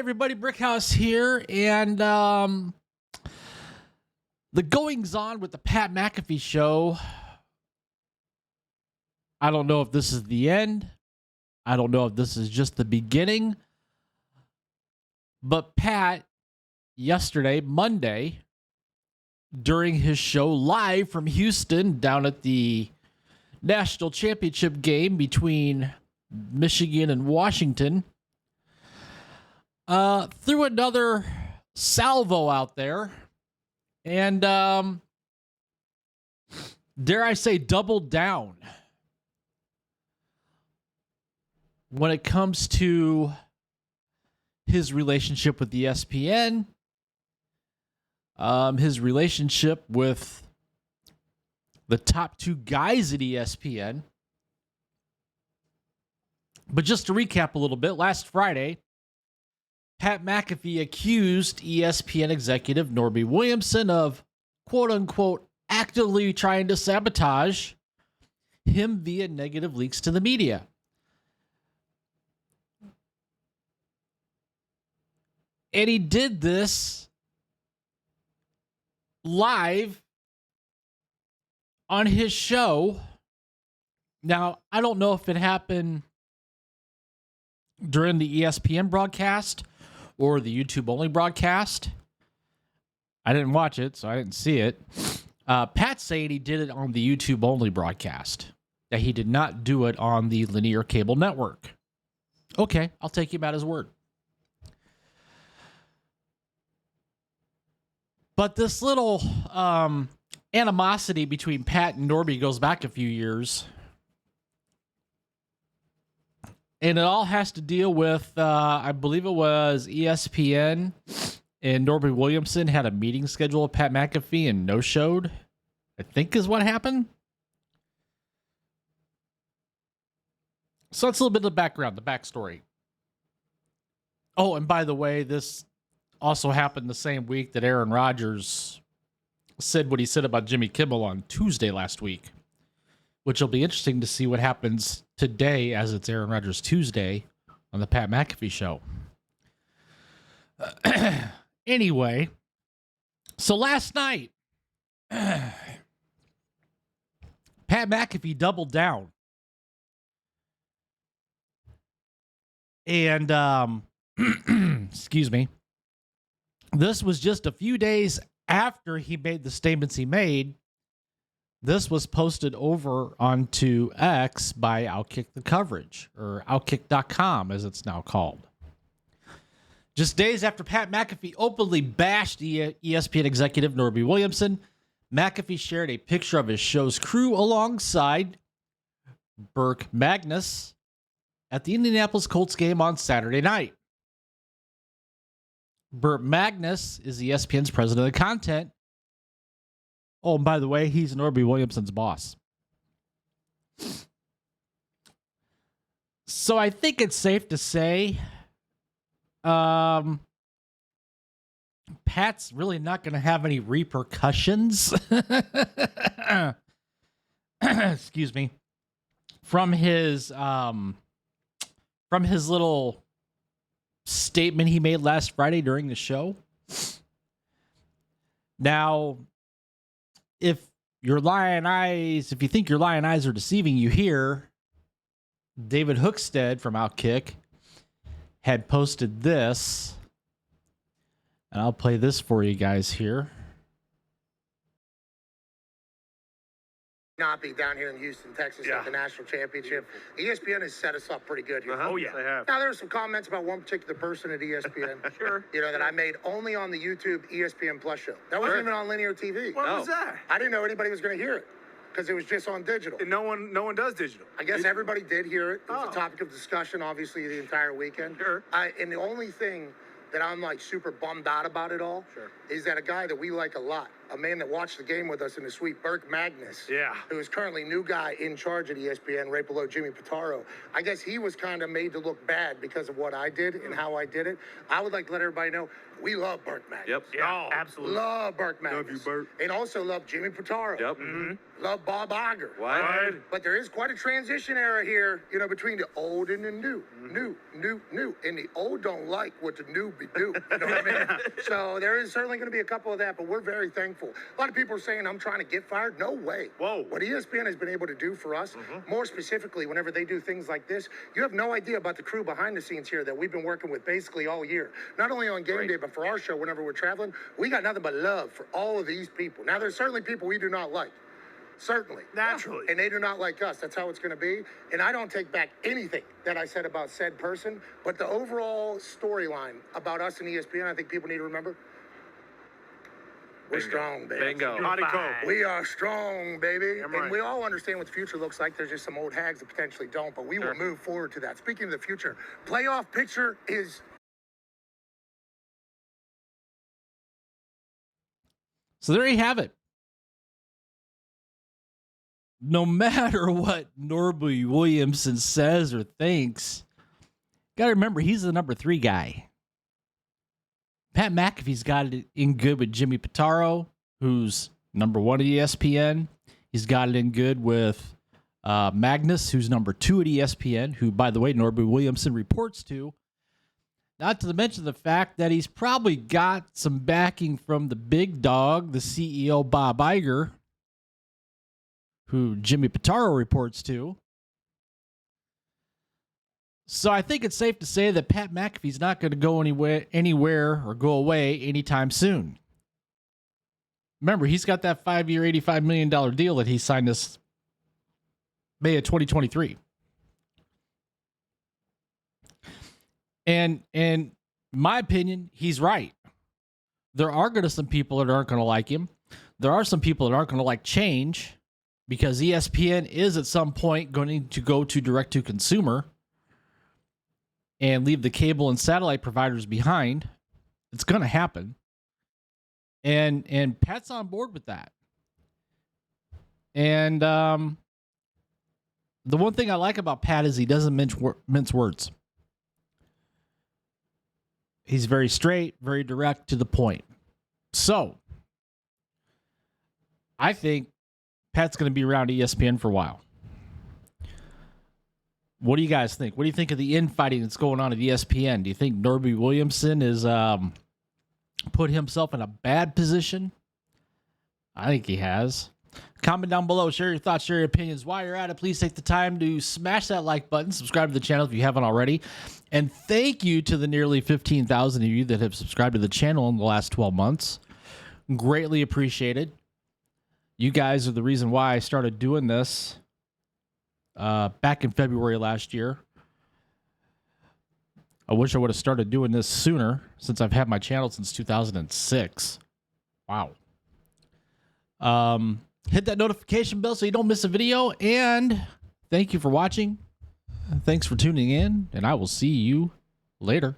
everybody, Brickhouse here, and the goings-on with the Pat McAfee show. I don't know if this is the end. I don't know if this is just the beginning. But Pat, yesterday, Monday, during his show live from Houston down at the national championship game between Michigan and Washington, threw another salvo out there and, dare I say, doubled down when it comes to his relationship with ESPN, his relationship with the top two guys at ESPN. But just to recap a little bit, last Friday, Pat McAfee accused ESPN executive Norby Williamson of, quote-unquote, actively trying to sabotage him via negative leaks to the media. And he did this live on his show. Now, I don't know if it happened during the ESPN broadcast or the YouTube-only broadcast. I didn't watch it, so I didn't see it. Pat's saying he did it on the YouTube-only broadcast, that he did not do it on the linear cable network. Okay, I'll take him at his word. But this little animosity between Pat and Norby goes back a few years. And it all has to deal with, I believe it was ESPN and Norby Williamson had a meeting scheduled with Pat McAfee and no-showed, I think is what happened. So that's a little bit of the background, the backstory. Oh, and by the way, this also happened the same week that Aaron Rodgers said what he said about Jimmy Kimmel on Tuesday last week, which will be interesting to see what happens today as it's Aaron Rodgers Tuesday on the Pat McAfee show. Anyway, so last night, Pat McAfee doubled down. And, excuse me, this was just a few days after he made the statements he made. This was posted over onto X by Outkick the Coverage, or Outkick.com as it's now called. Just days after Pat McAfee openly bashed ESPN executive Norby Williamson, McAfee shared a picture of his show's crew alongside Burke Magnus at the Indianapolis Colts game on Saturday night. Burke Magnus is ESPN's president of content. Oh, and by the way, he's Norby Williamson's boss. So I think it's safe to say Pat's really not going to have any repercussions. Excuse me. From his little statement he made last Friday during the show. Now, if you think your lying eyes are deceiving you here, David Hookstead from Outkick had posted this, and I'll play this for you guys here. Not be down here in Houston, Texas at the national championship. ESPN has set us up pretty good here. Oh, yeah. They have. Now, there are some comments about one particular person at ESPN. Sure. You know, that I made only on the YouTube ESPN Plus show. That wasn't even on linear TV. What was that? I didn't know anybody was going to hear it because it was just on digital. And no one does digital. I guess everybody did hear it. It was a topic of discussion, obviously, the entire weekend. Sure. And the only thing that I'm like super bummed out about it all is that a guy that we like a lot, a man that watched the game with us in the suite, Burke Magnus, who is currently new guy in charge at ESPN, right below Jimmy Pitaro. I guess he was kind of made to look bad because of what I did and how I did it. I would like to let everybody know we love Burke Magnus. Yep. Yeah, absolutely. Love Burke Magnus. Love you, Burke. And also love Jimmy Pitaro. Yep. Mm-hmm. Love Bob Iger. What? But there is quite a transition era here, you know, between the old and the new. New. And the old don't like what the new be do. You know what I mean? So there is certainly going to be a couple of that, but we're very thankful. A lot of people are saying I'm trying to get fired. No way. Whoa. What ESPN has been able to do for us, more specifically, whenever they do things like this, you have no idea about the crew behind the scenes here that we've been working with basically all year. Not only on game day, but for our show, whenever we're traveling, we got nothing but love for all of these people. Now, there's certainly people we do not like. Certainly. Naturally. And they do not like us. That's how it's going to be. And I don't take back anything that I said about said person. But the overall storyline about us and ESPN, I think people need to remember, we're strong, baby. Bingo. We are strong, baby. Right. And we all understand what the future looks like. There's just some old hags that potentially don't, but we will move forward to that. Speaking of the future, playoff picture is... So there you have it. No matter what Norby Williamson says or thinks, got to remember he's the number 3 guy. Pat McAfee's got it in good with Jimmy Pitaro, who's number 1 at ESPN. He's got it in good with Magnus, who's number 2 at ESPN, who, by the way, Norby Williamson reports to. Not to mention the fact that he's probably got some backing from the big dog, the CEO, Bob Iger, who Jimmy Pitaro reports to. So I think it's safe to say that Pat McAfee's not going to go anywhere or go away anytime soon. Remember, he's got that 5-year, $85 million deal that he signed this May of 2023. And in my opinion, he's right. There are going to some people that aren't going to like him. There are some people that aren't going to like change, because ESPN is at some point going to go to direct to consumer and leave the cable and satellite providers behind. It's going to happen. And Pat's on board with that. And the one thing I like about Pat is he doesn't mince words. He's very straight, very direct, to the point. So I think Pat's going to be around ESPN for a while. What do you guys think? What do you think of the infighting that's going on at ESPN? Do you think Norby Williamson is put himself in a bad position? I think he has. Comment down below. Share your thoughts, share your opinions. While you're at it, please take the time to smash that like button. Subscribe to the channel if you haven't already. And thank you to the nearly 15,000 of you that have subscribed to the channel in the last 12 months. Greatly appreciated. You guys are the reason why I started doing this back in February last year. I wish I would have started doing this sooner, since I've had my channel since 2006. Wow. Hit that notification bell so you don't miss a video. And thank you for watching. Thanks for tuning in. And I will see you later.